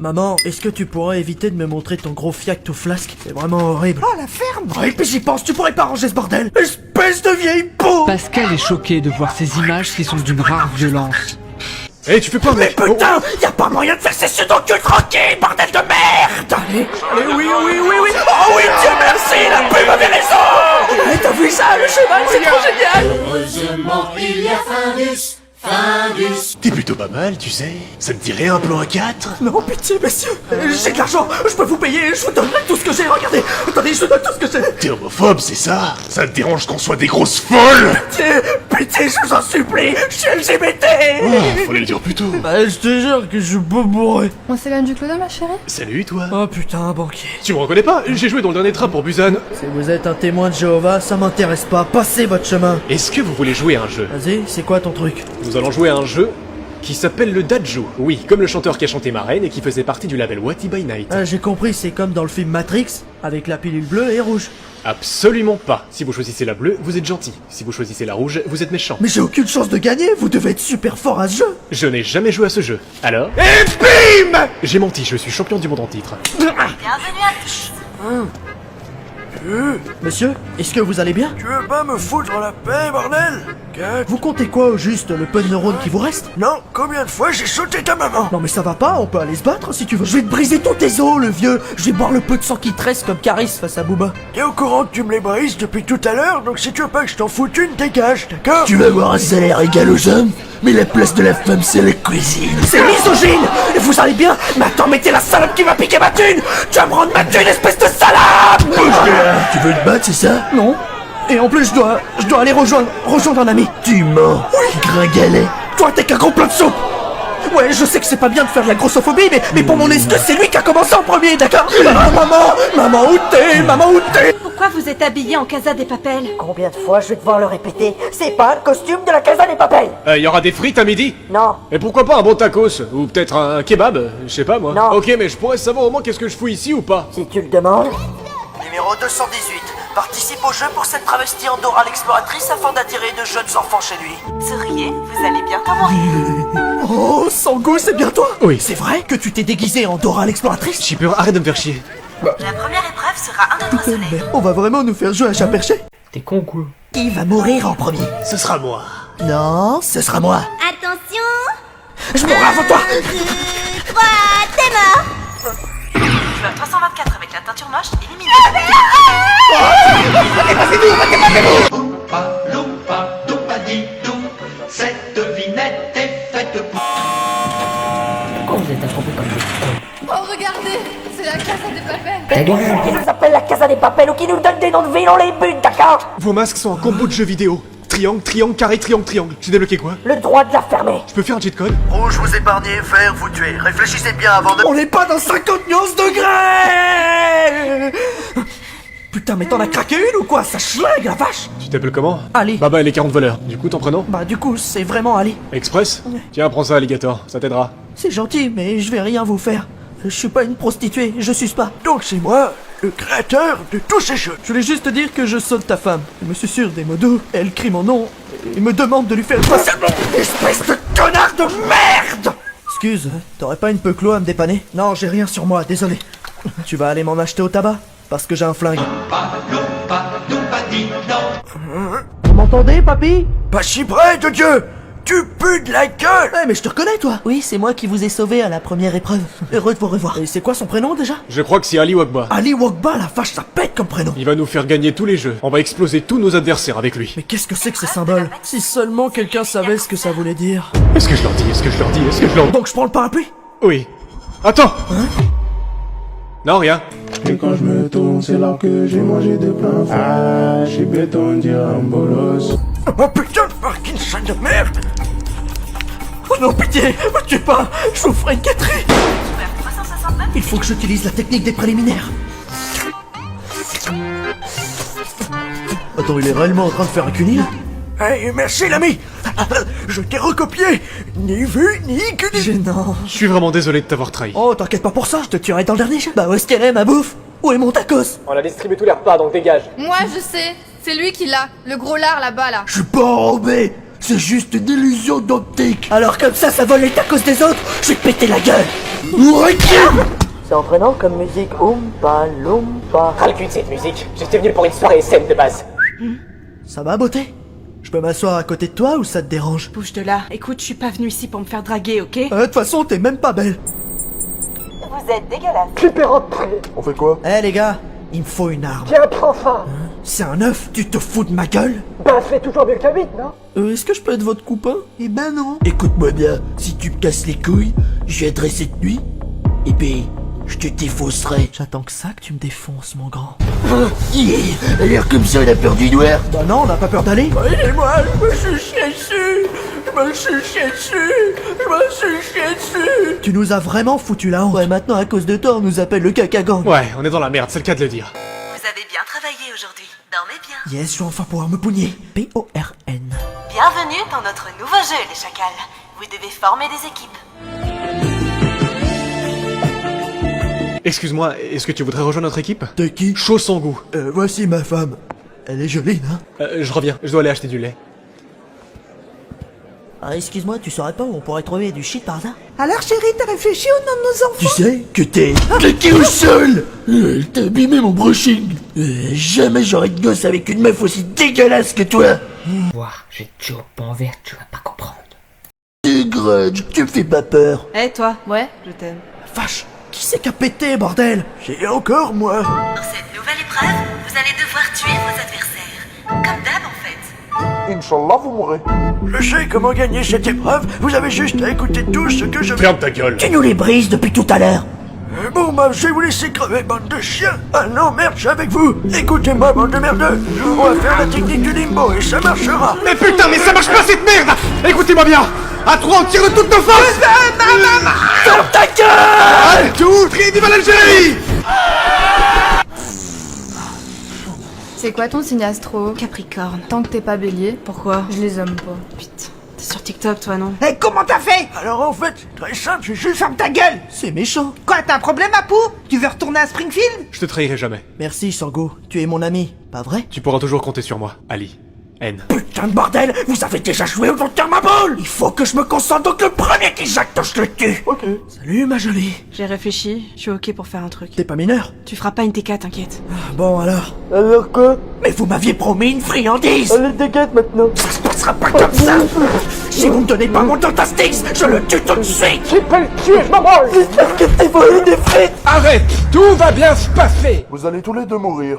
Maman, est-ce que tu pourrais éviter de me montrer ton gros fiac tout flasque? C'est vraiment horrible. Oh, la ferme! Oh, et puis j'y pense, tu pourrais pas ranger ce bordel? Espèce de vieille peau! Pascal est choqué de voir ces images qui sont d'une rare violence. Eh, tu fais quoi, Mais mec? putain, y a pas moyen de faire cesser dans le cul tranquille, bordel de merde! Allez, oui, oh oui, Dieu merci, la pub avait raison! Eh, t'as vu ça, le cheval, c'est trop génial! Heureusement, il y a Findus. Findus. T'es plutôt pas mal, tu sais. Ça te dirait un plan à 4? Non, pitié, messieurs, j'ai de l'argent, je peux vous payer, je vous donnerai tout ce que j'ai, regardez! Attendez, je vous donne tout ce que j'ai! T'es homophobe, c'est ça? Ça te dérange qu'on soit des grosses folles? Pitié, je vous en supplie, je suis LGBT! Oh, fallait le dire plus tôt. Bah, je te jure que je suis pas bourré. On s'éloigne du clodo, ma chérie? Salut, toi. Oh putain, banquier. Tu me reconnais pas? J'ai joué dans le dernier train pour Busan. Si vous êtes un témoin de Jéhovah, ça m'intéresse pas, passez votre chemin. Est-ce que vous voulez jouer à un jeu? Vas-y, c'est quoi ton truc? Nous allons jouer à un jeu qui s'appelle le Dajou. Oui, comme le chanteur qui a chanté ma reine et qui faisait partie du label Wati by Night. Ah, j'ai compris, c'est comme dans le film Matrix, avec la pilule bleue et rouge. Absolument pas. Si vous choisissez la bleue, vous êtes gentil. Si vous choisissez la rouge, vous êtes méchant. Mais j'ai aucune chance de gagner, vous devez être super fort à ce jeu. Je n'ai jamais joué à ce jeu. Alors? Et bim! J'ai menti, je suis champion du monde en titre. Monsieur, est-ce que vous allez bien? Tu veux pas me foutre la paix, bordel? Vous comptez quoi au juste, le peu de neurones qui vous reste? Non, combien de fois j'ai sauté ta maman? Non mais ça va pas, on peut aller se battre si tu veux. Je vais te briser tous tes os, le vieux. Je vais boire le peu de sang qui te reste comme Caris face à Booba. T'es au courant que tu me les brises depuis tout à l'heure, donc si tu veux pas que je t'en foute une, dégage, d'accord? Tu vas avoir un salaire égal aux hommes, mais la place de la femme c'est la cuisine. C'est misogyne! Vous allez bien? Mais attends, mais t'es la salope qui m'a piqué ma thune! Tu vas me rendre ma thune, espèce de salope! Tu veux te battre, c'est ça? Non. Et en plus, je dois aller rejoindre un ami. Tu mens, gringalet. Toi, t'es qu'un gros plat de soupe! Ouais, je sais que c'est pas bien de faire de la grossophobie, mais pour mon excuse, c'est lui qui a commencé en premier, d'accord? Ah, maman, où t'es? Maman, où t'es? Pourquoi vous êtes habillé en Casa des Papel? Combien de fois je vais devoir le répéter? C'est pas le costume de la Casa des Papel! Y aura des frites à midi? Non. Et pourquoi pas un bon tacos? Ou peut-être un kebab? Je sais pas moi. Non. Ok, mais je pourrais savoir au moins qu'est-ce que je fous ici ou pas? Si tu le demandes. Numéro 218. Participe au jeu pour cette travestie en Dora l'exploratrice afin d'attirer de jeunes enfants chez lui. Souriez, vous allez bientôt mourir. Oh, Sango, c'est bien toi? Oui. C'est vrai que tu t'es déguisé en Dora l'exploratrice? Shipper, arrête de me faire chier. La première épreuve sera un autre soleil. Mais on va vraiment nous faire jouer à chat perché? T'es con quoi? Qui va mourir en premier? Ce sera moi. Non, ce sera moi. Attention, Je mourrai avant toi! 3, t'es mort. Tu as 324 avec la teinture moche, éliminé. Loumpa, loumpa, doumpa-di-dou. Cette devinette est faite pour... Pourquoi vous êtes attroupés comme des... Oh, regardez! C'est la Casa des Papel! Qui nous appelle la Casa des Papel ou qui nous donne des noms de villes, on les bute, d'accord? Vos masques sont un combo de jeux vidéo. Triangle, triangle, carré, triangle, triangle. J'ai débloqué quoi? Le droit de la fermer. Je peux faire un cheat code? Rouge, vous épargnez, vert, vous tuez. Réfléchissez bien avant de... On n'est pas dans 50 nuances degrés! Putain, mais t'en as craqué une ou quoi? Ça schlingue, la vache! Tu t'appelles comment? Ali. Baba et les 40 voleurs. Du coup, ton prénom? Bah du coup, c'est vraiment Ali. Express? Tiens, prends ça, alligator. Ça t'aidera. C'est gentil, mais je vais rien vous faire. Je suis pas une prostituée, je suce pas. Donc c'est moi, le créateur de tous ces jeux. Je voulais juste te dire que je saute ta femme. Elle me susurre des mots doux, elle crie mon nom, et me demande de lui faire passer... Espèce de connard de merde! Excuse, t'aurais pas une peu clos à me dépanner? Non, j'ai rien sur moi, désolé. Tu vas aller m'en acheter au tabac? Parce que j'ai un flingue. Loumpa, doumpa-di-dou. Vous m'entendez, papy? Pas si près de Dieu! Tu pues de la gueule! Ouais, mais je te reconnais, toi! Oui, c'est moi qui vous ai sauvé à la première épreuve. Heureux de vous revoir. Et c'est quoi son prénom, déjà? Je crois que c'est Ali Wakba. Ali Wokba, la vache, ça pète comme prénom! Il va nous faire gagner tous les jeux. On va exploser tous nos adversaires avec lui. Mais qu'est-ce que c'est que ces symboles? Si seulement quelqu'un savait ce que ça voulait dire. Est-ce que je leur dis? Est-ce que je leur dis? Est-ce que je leur dis? Donc je prends le parapluie? Oui. Attends! Non, rien. Et quand je me tourne, c'est là que j'ai mangé de plein fouet. Ah, j'ai béton dire un bolos. Oh putain de Parkinson de merde! Oh non, pitié! Me tuez pas! Je vous ferai une gâterie! Vers 369. Il faut que j'utilise la technique des préliminaires. Attends, il est réellement en train de faire un cuni, là? Hey, merci l'ami! Je t'ai recopié! Ni vu, ni que ni... Gênant. Je suis vraiment désolé de t'avoir trahi. Oh, t'inquiète pas pour ça, je te tuerai dans le dernier jeu. Bah où est-ce qu'elle est, ma bouffe? Où est mon tacos? On a distribué tous les repas, donc dégage. Moi, je sais! C'est lui qui l'a! Le gros lard là-bas, là! Je suis pas enrobé, c'est juste une illusion d'optique. Alors comme ça vole les tacos des autres? Je vais te péter la gueule! C'est entraînant comme musique. Oompa loompa. Ras le cul de cette musique. J'étais venu pour une soirée saine de base. Ça va, beauté? Je peux m'asseoir à côté de toi ou ça te dérange? Bouge de là. Écoute, je suis pas venue ici pour me faire draguer, ok? De toute façon, t'es même pas belle. Vous êtes dégueulasse. On fait quoi? Eh les gars, il me faut une arme. Tiens, prends ça. C'est un œuf? Tu te fous de ma gueule? Bah, fais toujours mieux que la bite, non? Est-ce que je peux être votre copain? Eh ben non. Écoute-moi bien, si tu me casses les couilles, je viendrai cette nuit, et puis je te défausserai. J'attends que ça que tu me défonces, mon grand. A l'air comme ça, la peur du noir. Bah non, on n'a pas peur d'aller. Aidez-moi, je me suis chié dessus. Je me suis chié dessus. Je me suis chié dessus. Tu nous as vraiment foutu la honte. Ouais, maintenant, à cause de toi, on nous appelle le caca gang. Ouais, on est dans la merde, c'est le cas de le dire. Vous avez bien travaillé aujourd'hui. Dormez bien. Yes, je vais enfin pouvoir me pougner. P-O-R-N. Bienvenue dans notre nouveau jeu, les chacals. Vous devez former des équipes. Excuse-moi, est-ce que tu voudrais rejoindre notre équipe? T'es qui? Chaud son goût. Voici ma femme. Elle est jolie, hein? Je reviens, je dois aller acheter du lait. Ah, excuse-moi, tu saurais pas où on pourrait trouver du shit par hasard? Alors, chérie, t'as réfléchi au nom de nos enfants? Tu sais que t'es claqué au sol. T'as abîmé mon brushing. Jamais j'aurais de gosse avec une meuf aussi dégueulasse que toi. J'ai toujours pas envers, tu vas pas comprendre. Tu grudge, tu me fais pas peur. Eh toi, Ouais. je t'aime. Vache, qui c'est qui a pété, bordel? J'ai encore, moi. Dans cette nouvelle épreuve, vous allez devoir tuer vos adversaires. Comme d'hab en fait. Inch'Allah, vous mourrez. Je sais comment gagner cette épreuve, vous avez juste à écouter tout ce que je... Ferme ta gueule. Tu nous les brises depuis tout à l'heure. Bon, bah, je vais vous laisser crever, bande de chiens. Ah non, merde, je suis avec vous. Écoutez-moi, bande de merdeux. On va faire la technique du limbo et ça marchera. Mais putain, mais ça marche pas cette merde! Écoutez-moi bien! À 3, on tire de toutes nos forces! Ferme ta gueule! Tout, vive l'Algérie! C'est quoi ton signe astro? Capricorne. Tant que t'es pas bélier, Pourquoi? je les aime pas. Putain, t'es sur TikTok toi, non? Eh, comment t'as fait? Alors en fait, très simple, j'ai juste... Ferme ta gueule! C'est méchant. Quoi, t'as un problème, Apou? Tu veux retourner à Springfield? Je te trahirai jamais. Merci, Sango. Tu es mon ami, pas vrai? Tu pourras toujours compter sur moi, Ali. N. Putain de bordel, vous avez déjà joué au long ma boule. Il faut que je me concentre, donc le premier qui jacte, je le tue. Ok. Salut, ma jolie. J'ai réfléchi, je suis ok pour faire un truc. T'es pas mineur? Tu feras pas une TK, t'inquiète. Bon, alors. Alors quoi? Mais vous m'aviez promis une friandise. Elle est dégueulasse maintenant. Ça se passera pas comme ça. Si vous me donnez pas mon Dentastix, je le tue tout de suite. J'ai pas le tuer, je m'en branle. J'espère que t'es volé des frites. Arrête! Tout va bien se passer! Vous allez tous les deux mourir.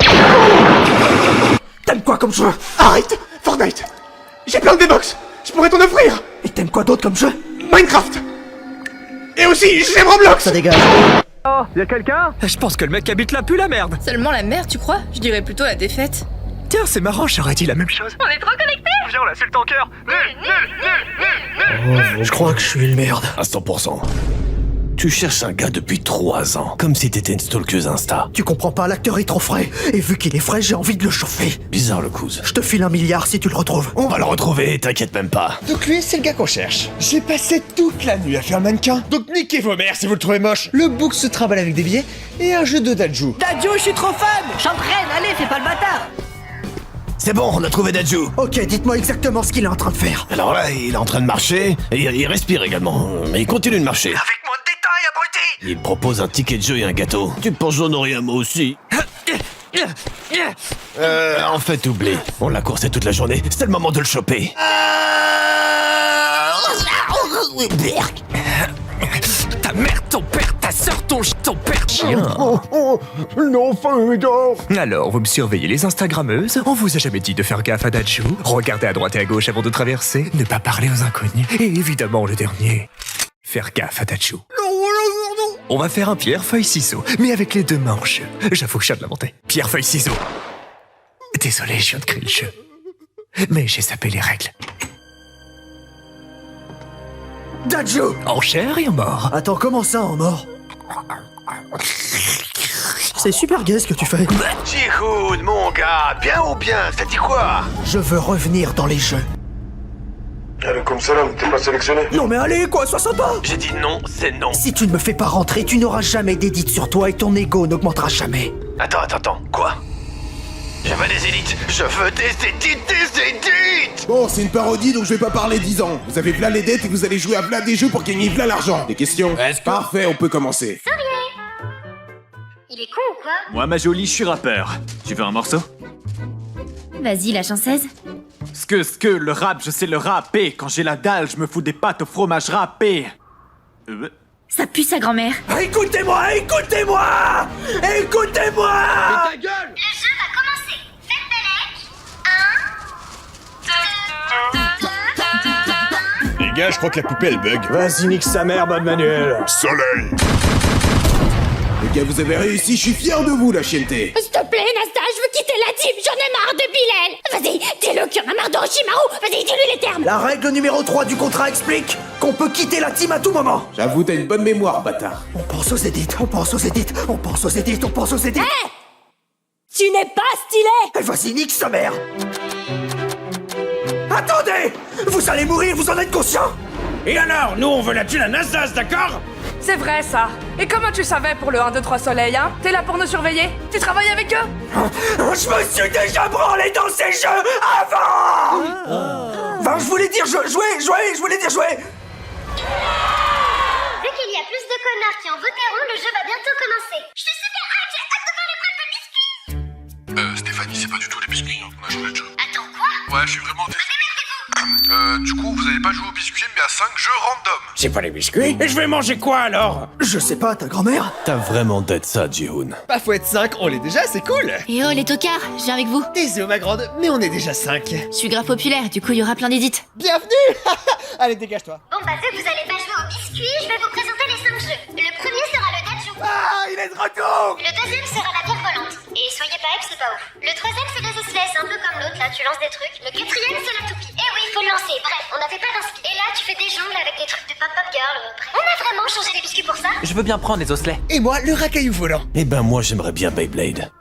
T'aimes quoi comme jeu? Arrête! Fortnite! J'ai plein de V-Box! Je pourrais t'en offrir! Et t'aimes quoi d'autre comme jeu? Minecraft! Et aussi, j'aime Roblox! Ça dégage. Je pense que le mec qui habite là pue la merde. Seulement la merde, tu crois? Je dirais plutôt la défaite. Tiens, c'est marrant, j'aurais dit la même chose. On est trop connectés! Viens, on insulte ton cœur. Je crois que je suis une merde. À 100%. Tu cherches un gars depuis 3 ans, comme si t'étais une stalkeuse Insta. Tu comprends pas, l'acteur est trop frais. Et vu qu'il est frais, j'ai envie de le chauffer. Bizarre le cousin. Je te file 1 milliard si tu le retrouves. On va le retrouver, t'inquiète même pas. Donc lui, c'est le gars qu'on cherche. J'ai passé toute la nuit à faire le mannequin. Donc niquez vos mères si vous le trouvez moche. Le book se trimballe avec des billets et un jeu de Dadju. Dadju, je suis trop fan. J'entraîne, allez, fais pas le bâtard. C'est bon, on a trouvé Dadju. Ok, dites-moi exactement ce qu'il est en train de faire. Alors là, il est en train de marcher, et il respire également, mais il continue de marcher. Avec moins de détails, abruti! Il propose un ticket de jeu et un gâteau. Tu penses j'en aurais un moi aussi? En fait, oublie. On l'a coursé toute la journée, c'était le moment de le choper. Ta mère, ton père, ta sœur, ton père chien. Non, Findor. Alors, vous me surveillez les Instagrammeuses? On vous a jamais dit de faire gaffe à Dadju? Regardez à droite et à gauche avant de traverser, ne pas parler aux inconnus. Et évidemment, le dernier, faire gaffe à Dadju. On va faire un pierre-feuille-ciseau, mais avec les 2 mains en jeu. J'avoue que je viens de l'inventer. Pierre-feuille-ciseau. Désolé, je viens de créer le jeu. Mais j'ai sapé les règles. Dadju! En chair et en mort. Attends, comment ça en mort? C'est super gay ce que tu fais. Jihoun, mon gars, bien ou bien, ça dit quoi? Je veux revenir dans les jeux. Allez, comme ça, là, t'es pas sélectionné. Non mais allez, quoi, sois sympa! J'ai dit non, c'est non. Si tu ne me fais pas rentrer, tu n'auras jamais d'édite sur toi et ton ego n'augmentera jamais. Attends, quoi? Je veux des élites. Je veux des élites. Bon, c'est une parodie, donc je vais pas parler 10 ans. Vous avez v'là les dettes et vous allez jouer à v'là des jeux pour gagner v'là l'argent. Des questions? Parfait, on peut commencer. Il est con ou quoi? Moi, ma jolie, je suis rappeur. Tu veux un morceau? Vas-y, la chanceuse. Le rap, je sais le rapper. Quand j'ai la dalle, je me fous des pâtes au fromage râpé. Ça pue sa grand-mère. Écoutez-moi. Écoutez-moi. Ta gueule! Le jeu va commencer. Faites Belek. 1, 2... Les gars, je crois que la poupée elle bug. Vas-y, nique sa mère, bonne Manuel. Soleil. Les gars, vous avez réussi, je suis fier de vous, la chienneté. S'il te plaît, Nasta, je veux quitter la team, j'en ai marre de Bilal. Vas-y, dis-le qu'il y en a marre d'Orochimaru. Vas-y, dis-lui les termes. La règle numéro 3 du contrat explique qu'on peut quitter la team à tout moment. J'avoue, t'as une bonne mémoire, bâtard. On pense aux édites. Hé! Tu n'es pas stylé. Eh, vas-y, nique sa mère. Attendez. Vous allez mourir, vous en êtes conscient? Et alors, nous on veut la tuer la Nasdaq, d'accord? C'est vrai ça. Et comment tu savais pour le 1, 2, 3 soleil, hein? T'es là pour nous surveiller? Tu travailles avec eux? Je me suis déjà branlé dans ces jeux avant. Enfin, je voulais dire jouer. Vu qu'il y a plus de connards qui en voteront, le jeu va bientôt commencer. Je suis super hype, j'ai hâte de faire l'épreuve de biscuits. Stéphanie, c'est pas du tout les biscuits, hein. On a changé de jeu. Attends, quoi? Ouais, je suis vraiment désolé. Du coup, vous allez pas jouer aux biscuits, mais à 5 jeux random. C'est pas les biscuits? Et je vais manger quoi alors? Je sais pas, ta grand-mère? T'as vraiment d'être ça, Jihoon. Bah faut être 5, on l'est déjà, c'est cool. Et oh les tocards, je viens avec vous. Désolé ma grande, mais on est déjà 5. Je suis grave populaire, du coup il y aura plein d'édits. Bienvenue. Allez, dégage-toi. Bon bah vu que vous allez pas jouer aux biscuits, je vais vous présenter les 5 jeux. Le premier sera le Dajou. Ah, il est de retour. Le deuxième sera la bière volante. Et soyez pas hype, c'est pas ouf. Le troisième c'est les osselets, c'est un peu comme l'autre, là tu lances des trucs. Le quatrième c'est la toupie. Eh oui, faut le lancer, bref, on n'avait pas d'inspi. Et là tu fais des jongles avec des trucs de pop-up girl, bref. On a vraiment changé les biscuits pour ça? Je veux bien prendre les osselets. Et moi, le racaillou volant. Eh ben moi j'aimerais bien Beyblade.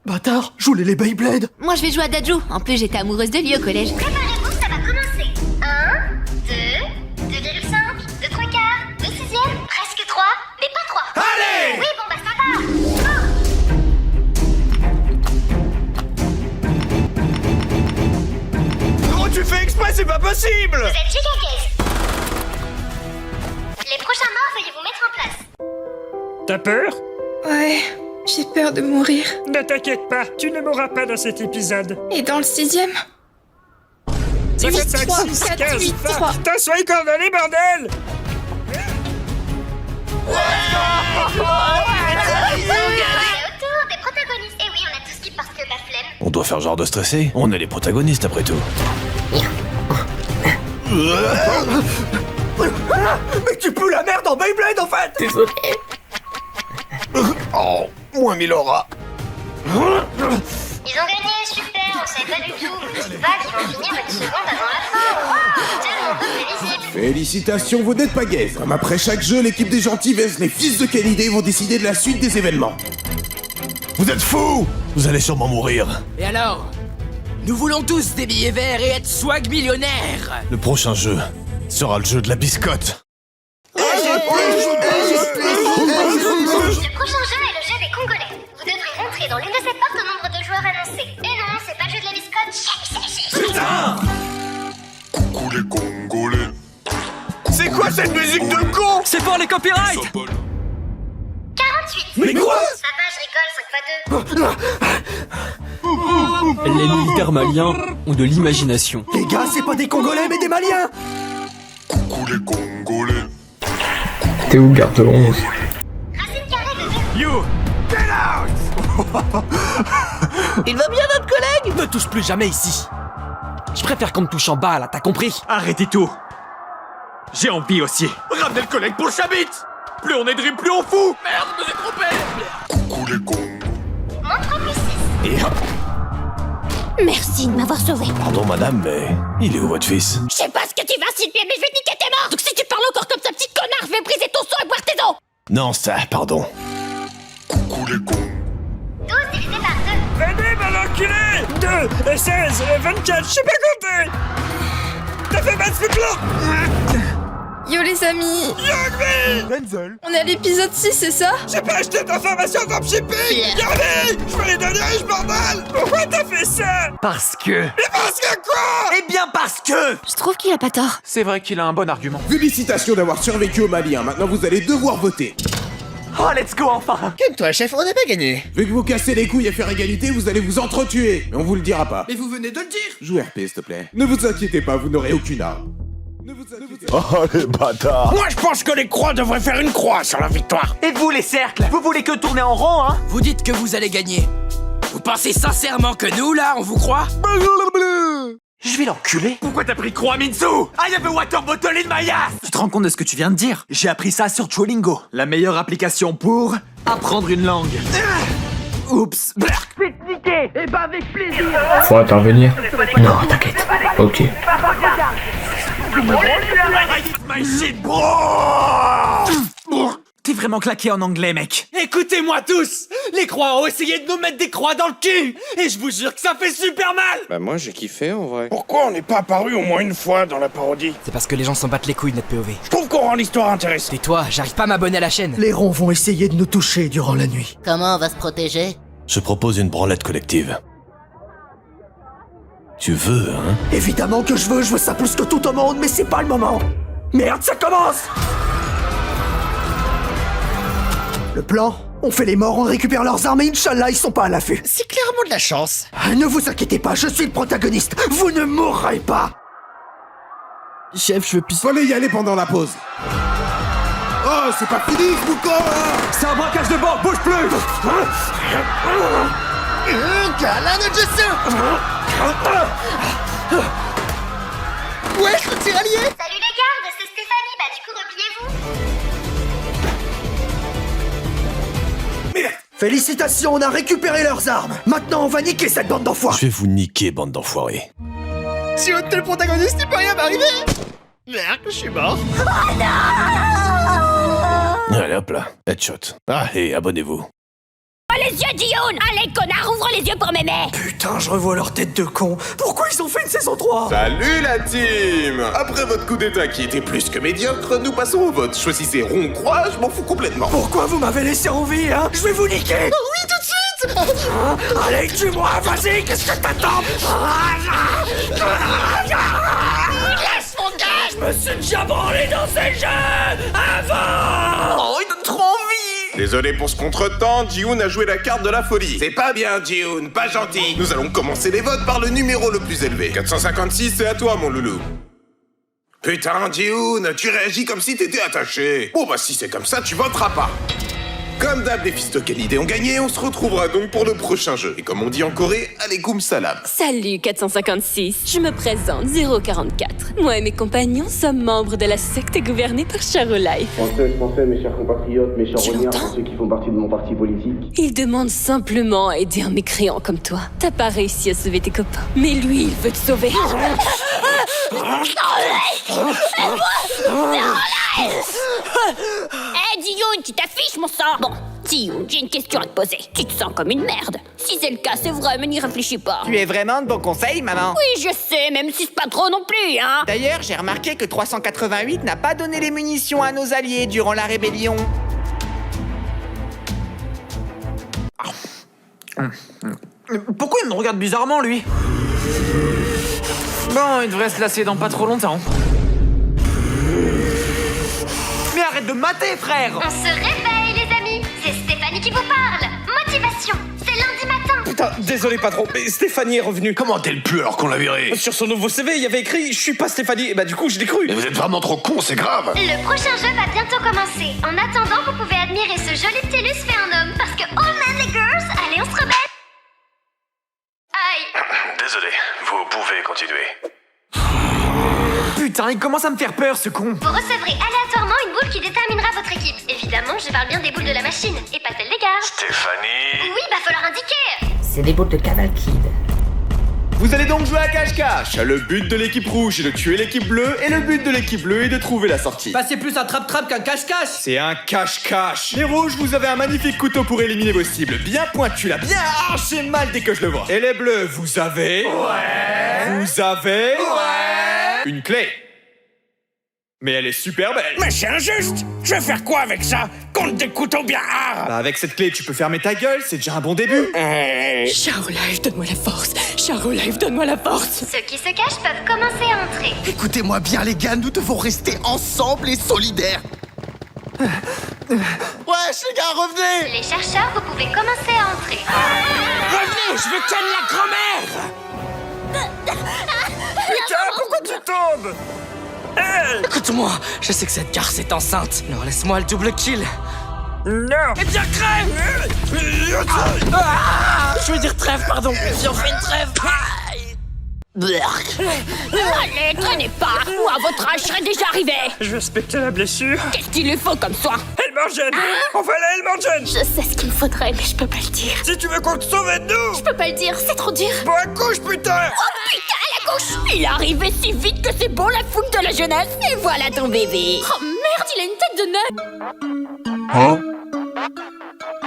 Bâtard, je voulais les Beyblade. Moi je vais jouer à Dajou. En plus j'étais amoureuse de lui au collège. Préparez-vous, ça va commencer. 1, 2, 2,5, 2 3 quarts, 2 sixièmes, presque 3, mais pas 3. Allez! Oui, bon bah ça va. Gros, tu fais exprès, c'est pas possible! Vous êtes giga gaze. Les prochains morts, veuillez vous mettre en place. T'as peur? Ouais, j'ai peur de mourir. Ne t'inquiète pas, tu ne mourras pas dans cet épisode. Et dans le 6ème? 5, 8, 5, 3, 6, 4, 15, 8, 20. 3. Putain, soyez condamnés, bordel! C'est au tour des protagonistes. Et oui, on a tous skip parce que la flemme. On doit faire genre de stresser. On est les protagonistes après tout. Mais tu pues la merde en Beyblade en fait! Désolé. Oh, moins 1000 aura. Ils ont gagné, super, on savait pas du tout. Je dis pas qu'ils vont finir une seconde avant la fin. Wow, tellement peu prévisible. Félicitations, vous n'êtes pas gays. Comme après chaque jeu, l'équipe des gentils vs les fils de Kennedy vont décider de la suite des événements. Vous êtes fous! Vous allez sûrement mourir. Et alors? Nous voulons tous des billets verts et être swag millionnaires. Le prochain jeu sera le jeu de la biscotte. Le prochain jeu est le jeu des Congolais. Vous devrez rentrer dans l'une de ces portes au nombre de joueurs annoncés. Et non, c'est pas le jeu de la biscotte. Putain! Coucou les Congolais. C'est quoi cette musique de con? C'est pour les copyrights! 48. Mais quoi? Ça va, je rigole, 5 x 2. Les militaires maliens ont de l'imagination. Les gars, c'est pas des Congolais mais des Maliens! Coucou les Congolais. T'es où, garde 11? Racine carrée de 2. You! Get out! Il va bien notre collègue? Ne touche plus jamais ici. Je préfère qu'on me touche en bas, là, t'as compris? Arrêtez tout. J'ai envie aussi. Ramenez le collègue pour le chabit! Plus on est dribble, plus on fout! Merde, je me suis trompé. Coucou les Congolais. Montre plus 6. Et hop. Merci de m'avoir sauvé. Pardon madame, mais il est où votre fils? Je sais pas ce que tu vas insinuer, mais je vais te niquer tes morts. Donc si tu parles encore comme ça, petit connard, je vais briser ton sang et boire tes os. Non, ça, pardon. Coucou les Congolais. 12 divisé par 2. Venez, mal enculé! 2, 16, 24, je sais pas compter! T'as fait battre ce plan! Yo les amis. Denzel. On est à l'épisode 6, c'est ça? J'ai pas acheté ta formation en dropshipping. Regardez, je veux les devenir riche, bordel. Pourquoi t'as fait ça? Parce que... Mais parce que quoi? Eh bien parce que... Je trouve qu'il a pas tort. C'est vrai qu'il a un bon argument. Félicitations d'avoir survécu au Mali, hein. Maintenant vous allez devoir voter. Oh, let's go enfin. Calme-toi, chef, on n'a pas gagné. Vu que vous cassez les couilles à faire égalité, vous allez vous entretuer. Mais on vous le dira pas. Mais vous venez de le dire. Joue RP, s'il te plaît. Ne vous inquiétez pas, vous n'aurez aucune arme. Ne vous inquiétez pas. Oh les bâtards. Moi, je pense que les croix devraient faire une croix sur la victoire. Et vous les cercles, vous voulez que tourner en rond, hein? Vous dites que vous allez gagner. Vous pensez sincèrement que nous, là, on vous croit? Je vais l'enculer. Pourquoi t'as pris croix, Minsu? I have a water bottle in my ass. Tu te rends compte de ce que tu viens de dire? J'ai appris ça sur Duolingo, la meilleure application pour apprendre une langue. Oups. C'est niqué. Et bah avec plaisir. Faut intervenir? Non, t'inquiète. Ok. My shit, bro. T'es vraiment claqué en anglais, mec. Écoutez-moi tous. Les croix ont essayé de nous mettre des croix dans le cul. Et je vous jure que ça fait super mal. Bah moi j'ai kiffé en vrai. Pourquoi on n'est pas apparu au moins une fois dans la parodie? C'est parce que les gens s'en battent les couilles de notre POV. Je trouve qu'on rend l'histoire intéressante. Tais-toi, j'arrive pas à m'abonner à la chaîne. Les ronds vont essayer de nous toucher durant la nuit. Comment on va se protéger? Je propose une branlette collective. Tu veux, hein? Évidemment que je veux ça plus que tout au monde, mais c'est pas le moment. Merde, ça commence. Le plan? On fait les morts, on récupère leurs armes et Inch'Allah, ils sont pas à l'affût. C'est clairement de la chance. Ne vous inquiétez pas, je suis le protagoniste. Vous ne mourrez pas. Chef, je veux pisser. Fallait y aller pendant la pause. Oh, c'est pas fini, ce boucan là. C'est un braquage de banque, bouge plus. Ouais, je tire allié. Salut les gardes, c'est Stéphanie, bah du coup repliez-vous. Félicitations, on a récupéré leurs armes. Maintenant, on va niquer cette bande d'enfoirés. Je vais vous niquer, bande d'enfoirés. Si on était le protagoniste, il peut rien m'arriver. Merde, je suis mort. Allez hop là, headshot. Ah, et abonnez-vous. Oh les yeux, Dioun! Allez, connard, ouvre les yeux pour mémé! Putain, je revois leur tête de con. Pourquoi ils ont fait une saison 3? Salut la team. Après votre coup d'état qui était plus que médiocre, nous passons au vote. Choisissez rond, croix, je m'en fous complètement. Pourquoi vous m'avez laissé en vie, hein? Je vais vous niquer. Oui, tout de suite. Allez, tue-moi, vas-y, qu'est-ce que t'attends? Laisse mon gars. Je me suis déjà branlé dans ces jeux avant. Oh, il donne trop envie. Désolé pour ce contretemps, Ji-hoon a joué la carte de la folie. C'est pas bien, Ji-hoon, pas gentil. Nous allons commencer les votes par le numéro le plus élevé. 456, c'est à toi, mon loulou. Putain, Ji-hoon, tu réagis comme si t'étais attaché. Bon bah si c'est comme ça, tu voteras pas. Comme d'hab, les fils de quelle idée ont gagné, on se retrouvera donc pour le prochain jeu. Et comme on dit en Corée, alaykoum salam. Salut 456, je me présente 044. Moi et mes compagnons sommes membres de la secte gouvernée par Charolife. Français, mes chers compatriotes, mes chers rognards, pour ceux qui font partie de mon parti politique. Il demande simplement à aider un mécréant comme toi. T'as pas réussi à sauver tes copains, mais lui, il veut te sauver. Dioun, tu t'affiches, mon sang! Bon, Dioun, j'ai une question à te poser. Tu te sens comme une merde. Si c'est le cas, c'est vrai, mais n'y réfléchis pas. Tu es vraiment de bons conseils, maman. Oui, je sais, même si c'est pas trop non plus, hein. D'ailleurs, j'ai remarqué que 388 n'a pas donné les munitions à nos alliés durant la rébellion. Pourquoi il me regarde bizarrement, lui? Bon, il devrait se lasser dans pas trop longtemps. Mais arrête de mater, frère! On se réveille, les amis. C'est Stéphanie qui vous parle. Motivation, c'est lundi matin. Putain, désolé patron, mais Stéphanie est revenue. Comment t'es plus alors qu'on l'a viré? Sur son nouveau CV, il y avait écrit « Je suis pas Stéphanie ». Et bah du coup, je l'ai cru. Mais vous êtes vraiment trop con, c'est grave. Le prochain jeu va bientôt commencer. En attendant, vous pouvez admirer ce joli TELUS fait un homme. Parce que all men les girls, allez, on se rebelle. Aïe. Désolé, vous pouvez continuer. Putain, il commence à me faire peur, ce con. Vous recevrez aléatoirement une boule qui déterminera votre équipe. Évidemment, je parle bien des boules de la machine, et pas celles des gars. Stéphanie. Oui, bah faut leur indiquer. C'est des boules de Cavalkid. Vous allez donc jouer à cache-cache. Le but de l'équipe rouge est de tuer l'équipe bleue et le but de l'équipe bleue est de trouver la sortie. Bah c'est plus un trap-trap qu'un cache-cache. C'est un cache-cache. Les rouges, vous avez un magnifique couteau pour éliminer vos cibles. Bien pointu là, bien arché mal dès que je le vois. Et les bleus, vous avez... Ouais. Vous avez... Ouais. Une clé. Mais elle est super belle. Mais c'est injuste. Je vais faire quoi avec ça? Contre des couteaux bien hard. Bah avec cette clé, tu peux fermer ta gueule, c'est déjà un bon début. Charolive, donne-moi la force. Charolive, donne-moi la force. Ceux qui se cachent peuvent commencer à entrer. Écoutez-moi bien les gars, nous devons rester ensemble et solidaires. Wesh les gars, revenez! Les chercheurs, vous pouvez commencer à entrer. Revenez, je veux ken la grand-mère. Putain, pourquoi tu tombes? Écoute-moi, je sais que cette garce est enceinte. Alors laisse-moi le double kill. Non. Eh bien, crève. Je veux dire trêve, pardon. Si on fait une trêve. Allez, traînez pas. Moi, à votre âge, je serais déjà arrivé. Je vais respecter la blessure. Qu'est-ce qu'il lui faut comme soin? Elmergène. Enfin la Elmergène. Je sais ce qu'il me faudrait, mais je peux pas le dire. Si tu veux qu'on te sauve de nous. Je peux pas le dire, c'est trop dur. Bon, accouche, putain. Oh putain, la couche. Il est arrivé si vite que c'est bon la fougue de la jeunesse. Et voilà ton bébé. Oh merde, il a une tête de nœud.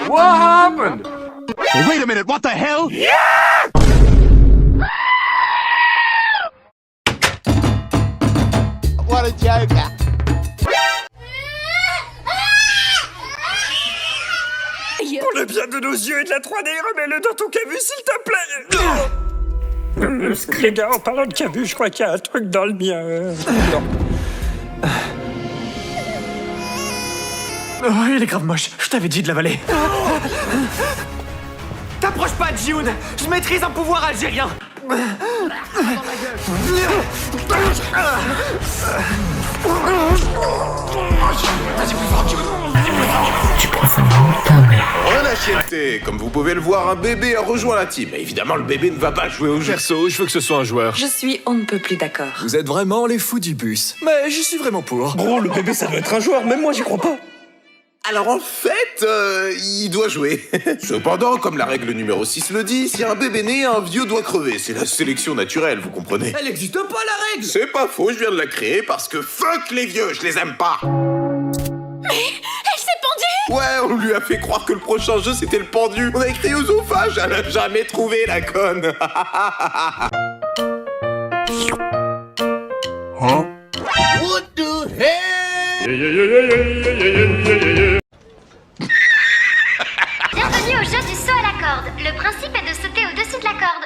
What happened? Wait a minute, what the hell? What a joker. Pour le bien de nos yeux et de la 3D, remets-le dans ton cabu, s'il te plaît. Les gars, en parlant de cabu, je crois qu'il y a un truc dans le mien. Non. Oh, il est grave moche. Je t'avais dit de l'avaler. T'approches pas de Jioun. Je maîtrise un pouvoir algérien. Relâchez-le. Comme vous pouvez le voir, un bébé a rejoint la team. Et évidemment, le bébé ne va pas jouer au jeu. Perso, je veux que ce soit un joueur. Je suis on ne peut plus d'accord. Vous êtes vraiment les fous du bus. Mais j'y suis vraiment pour. Gros, le bébé, ça doit être un joueur. Même moi, j'y crois pas. Alors en fait, il doit jouer. Cependant, comme la règle numéro 6 le dit, si un bébé naît, un vieux doit crever. C'est la sélection naturelle, vous comprenez? Elle existe pas la règle. C'est pas faux, je viens de la créer parce que fuck les vieux, je les aime pas. Mais elle s'est pendue. Ouais, on lui a fait croire que le prochain jeu c'était le pendu. On a écrit Osophage, elle a jamais trouvé la conne. What the hell? Bienvenue au jeu du saut à la corde. Le principe est de sauter au-dessus de la corde.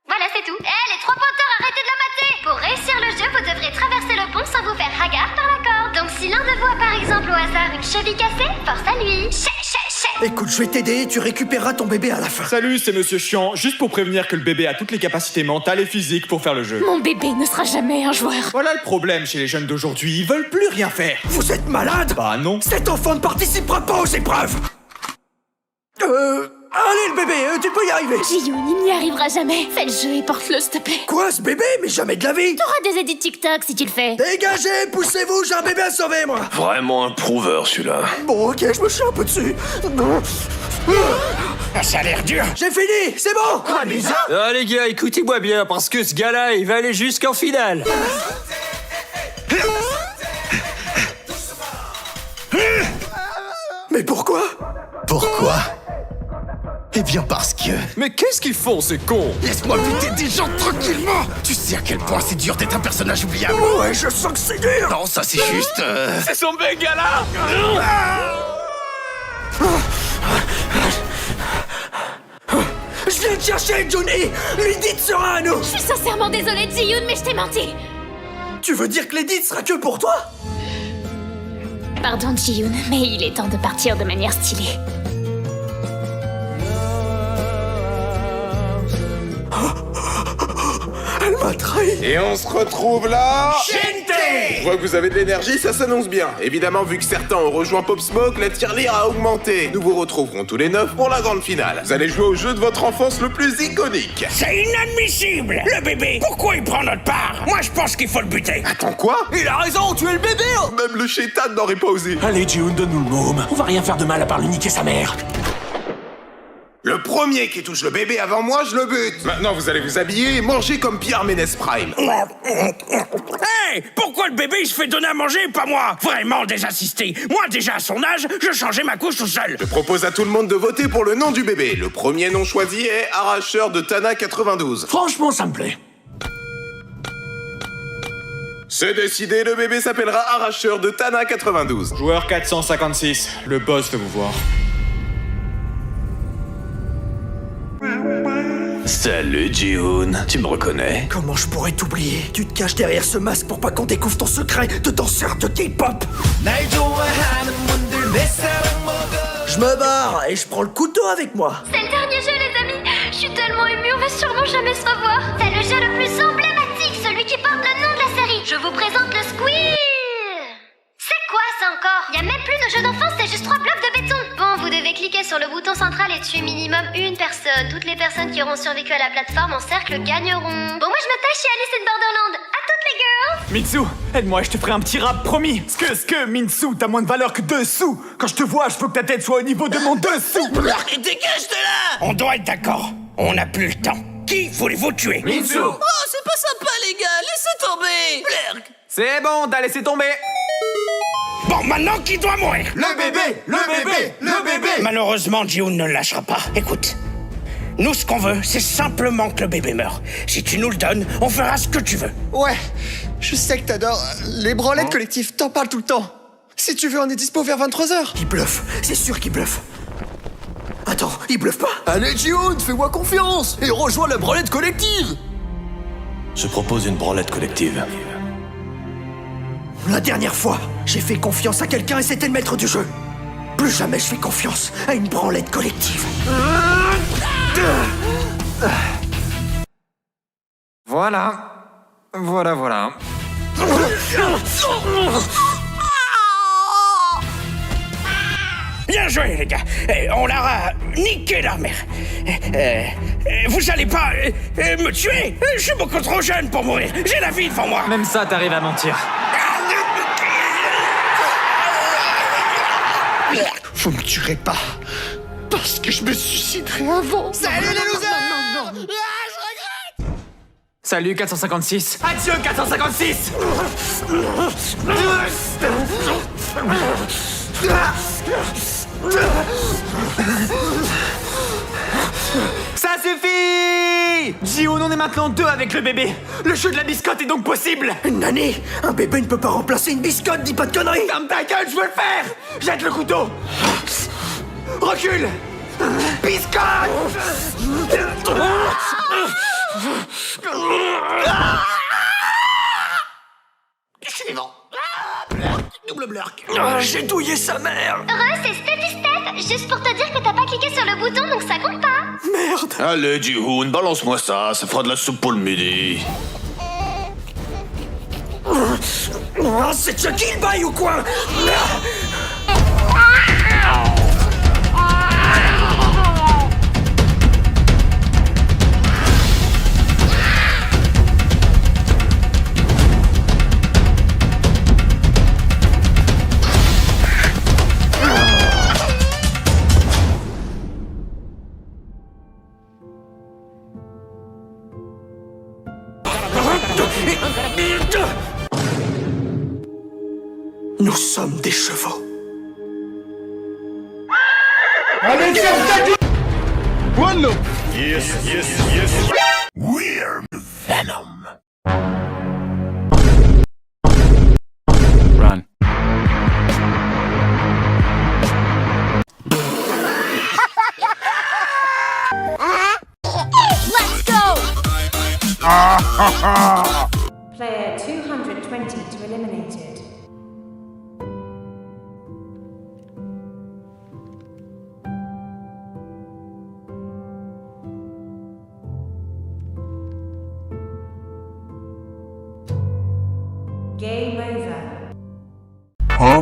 Voilà, c'est tout. Les trois pointeurs, arrêtez de la mater. Pour réussir le jeu, vous devrez traverser le pont sans vous faire hagarde par la corde. Donc si l'un de vous a par exemple au hasard une cheville cassée, force à lui. Écoute, je vais t'aider, tu récupéreras ton bébé à la fin. Salut, c'est Monsieur Chiant. Juste pour prévenir que le bébé a toutes les capacités mentales et physiques pour faire le jeu. Mon bébé ne sera jamais un joueur. Voilà le problème chez les jeunes d'aujourd'hui, ils veulent plus rien faire. Vous êtes malade? Bah non. Cet enfant ne participera pas aux épreuves. Allez le bébé, tu peux y arriver. Jiyun, il n'y arrivera jamais. Fais le jeu et porte-le, s'il te plaît. Quoi, ce bébé? Mais jamais de la vie. T'auras des edits TikTok si tu le fais. Dégagez, poussez-vous, j'ai un bébé à sauver, moi. Vraiment un prouveur, celui-là. Bon, ok, je me chie un peu dessus. Ça a l'air dur. J'ai fini, c'est bon. Quoi, Lisa? Ah les gars, écoutez-moi bien, parce que ce gars-là, il va aller jusqu'en finale. Mais pourquoi? Pourquoi? Eh bien parce que... Mais qu'est-ce qu'ils font, ces cons? Laisse-moi buter des gens tranquillement. Tu sais à quel point c'est dur d'être un personnage oubliable. Ouais, je sens que c'est dur. Non, ça c'est juste... C'est son bengala. Je viens te chercher, Johnny. L'Edith sera à nous. Je suis sincèrement désolée, Jiyun, mais je t'ai menti. Tu veux dire que l'Edith sera que pour toi? Pardon, Jiyun, mais il est temps de partir de manière stylée. Elle m'a trahi. Et on se retrouve là. Shinte! Je vois que vous avez de l'énergie, ça s'annonce bien. Évidemment, vu que certains ont rejoint Pop Smoke, la tirelire a augmenté. Nous vous retrouverons tous les 9 pour la grande finale. Vous allez jouer au jeu de votre enfance le plus iconique. C'est inadmissible. Le bébé, pourquoi il prend notre part? Moi, je pense qu'il faut le buter. Attends, quoi? Il a raison, tu es le bébé. Même le chétan n'aurait pas osé. Allez, Jioun, donne-nous le môme. On va rien faire de mal à part lui niquer sa mère. Le premier qui touche le bébé avant moi, je le bute. Maintenant, vous allez vous habiller et manger comme Pierre Ménès Prime. Hey! Pourquoi le bébé il se fait donner à manger et pas moi? Vraiment désassisté. Moi, déjà à son âge, je changeais ma couche tout seul. Je propose à tout le monde de voter pour le nom du bébé. Le premier nom choisi est Arracheur de Tana 92. Franchement, ça me plaît. C'est décidé, le bébé s'appellera Arracheur de Tana 92. Joueur 456, le boss veut vous voir. Salut Ji-hoon, tu me reconnais? Comment je pourrais t'oublier? Tu te caches derrière ce masque pour pas qu'on découvre ton secret de danseur de K-pop. Je me barre et je prends le couteau avec moi. C'est le dernier jeu, les amis. Je suis tellement émue, on va sûrement jamais se revoir. C'est le jeu le plus emblématique, celui qui porte le nom de la série. Je vous présente le Squeal. C'est quoi ça encore? Y a même plus de jeu d'enfance, c'est juste 3 blocs de béton. Bon, vous devez cliquer sur le bouton central et tuer minimum une personne. Toutes les personnes qui auront survécu à la plateforme en cercle gagneront. Bon, moi je me tâche chez Alice in Borderland. À toutes les girls. Mitsu, aide-moi, je te ferai un petit rap, promis. Mitsu, t'as moins de valeur que 2 sous. Quand je te vois, je veux que ta tête soit au niveau de mon dessous. Dégage de là! On doit être d'accord. On n'a plus le temps. Qui voulez-vous tuer? Mitsu! Oh, c'est pas sympa, les gars, laissez tomber! Blerk! C'est bon, t'as laissé tomber. Bon, maintenant, qui doit mourir? Le bébé! Le bébé! Le bébé! Malheureusement, Ji-hoon ne le lâchera pas. Écoute, nous, ce qu'on veut, c'est simplement que le bébé meure. Si tu nous le donnes, on fera ce que tu veux. Ouais, je sais que t'adores les branlettes collectives, t'en parles tout le temps. Si tu veux, on est dispo vers 23h. Il bluffe, c'est sûr qu'il bluffe. Attends, il bluffe pas? Allez Ji-hoon, fais-moi confiance et rejoins la branlette collective. Je propose une branlette collective. La dernière fois, j'ai fait confiance à quelqu'un et c'était le maître du jeu. Plus jamais je fais confiance à une branlette collective. Voilà. Voilà. Bien joué, les gars. On leur a niqué leur mère. Vous allez pas me tuer? Je suis beaucoup trop jeune pour mourir. J'ai la vie devant moi. Même ça, t'arrives à mentir. Vous me tuerez pas. Parce que je me suiciderai avant. Salut les losers! Salut 456. Adieu 456. Ça suffit! Ji-hoon, on est maintenant 2 avec le bébé. Le jeu de la biscotte est donc possible. Nani, un bébé ne peut pas remplacer une biscotte, dis pas de conneries. Ferme ta gueule, je veux le faire. Jette le couteau. Recule. Biscotte. Je suis vivant. Double blurk. J'ai douillé sa mère. C'est Steffi Steph, juste pour te dire que t'as pas cliqué sur le bouton, donc ça compte pas. Merde. Allez Ji-hoon, balance-moi ça fera de la soupe pour le midi. C'est Chucky le bail ou quoi? Nous sommes des chevaux. Allez, One Yes. We're Venom. Run. Let's go! Player 220 to eliminated. Game over. Huh?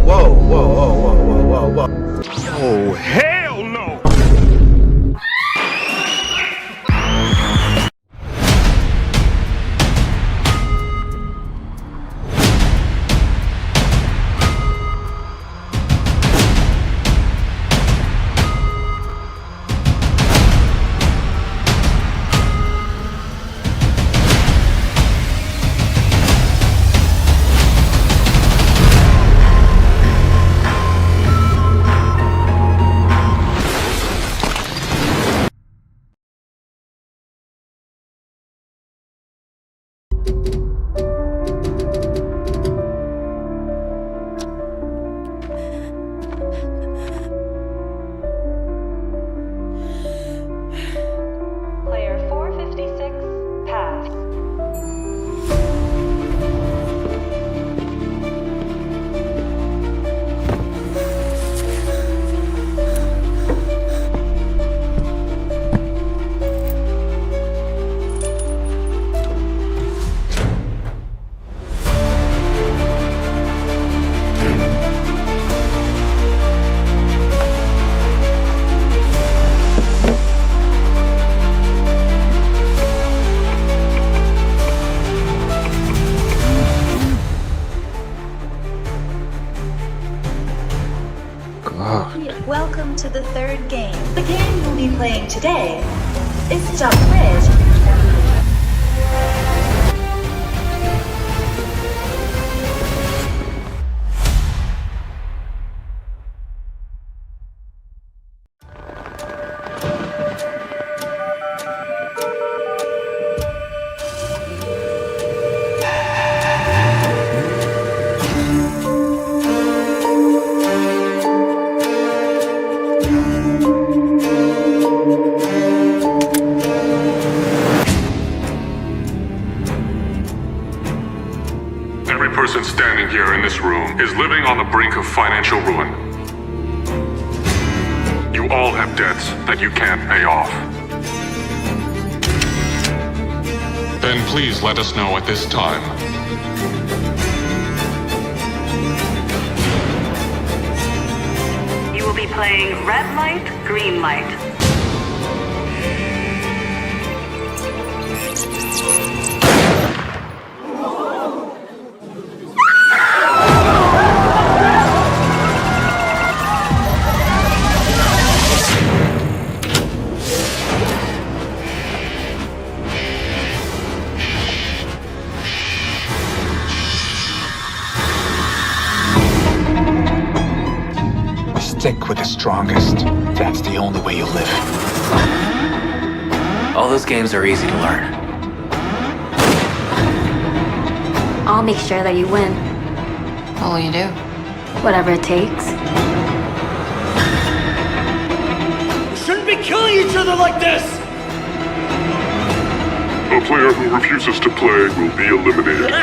Whoa. Oh, hell no! to the third game. The game we'll be playing today is Jump Bridge. Every person standing here in this room is living on the brink of financial ruin. You all have debts that you can't pay off. Then please let us know at this time. You will be playing red light, green light. Stick with the strongest. That's the only way you live. All those games are easy to learn. I'll make sure that you win. What will you do? Whatever it takes. We shouldn't be killing each other like this! A player who refuses to play will be eliminated.